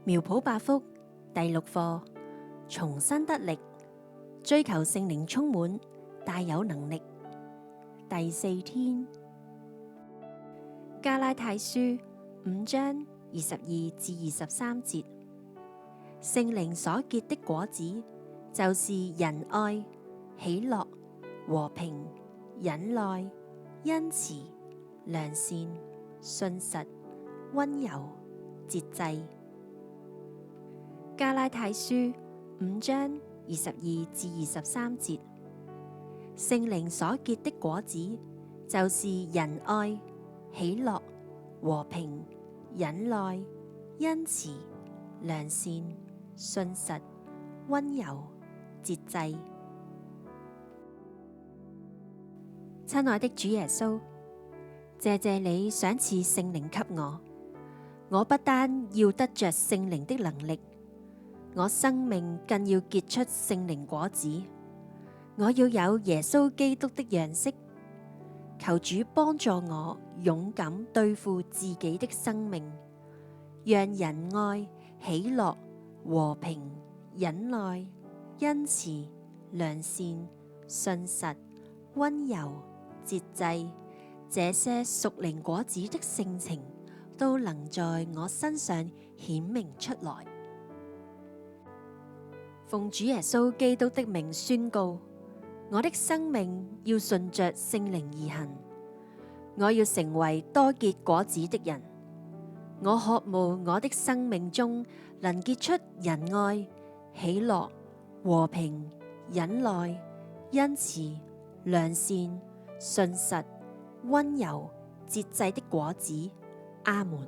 苗圃百福第6課，重新得力，追求聖靈充滿，大有能力。第4天，加拉太書5章22至23節，聖靈所結的果子，就是仁愛、喜樂、和平、忍耐、恩慈、良善、信實、溫柔、節制。加拉太書5章22至23節，聖靈所結的果子，就是仁愛、喜樂、和平、忍耐、恩慈、良善、信實、溫柔、節制。親愛的主耶穌，謝謝你賞賜聖靈給我，我不單要得着聖靈的能力，我生命更要結出聖靈果子。我要有耶穌基督的樣式，求主幫助我勇敢對付自己的生命，讓仁愛、喜樂、和平、忍耐、恩慈、良善、信實、溫柔、節制，這些屬靈果子的性情都能在我身上顯明出來。奉主耶穌基督的名宣告，我的生命要順着聖靈而行，我要成為多結果子的人。我渴慕我的生命中能結出仁愛、喜樂、和平、忍耐、恩慈、良善、信實、溫柔、節制的果子。阿們。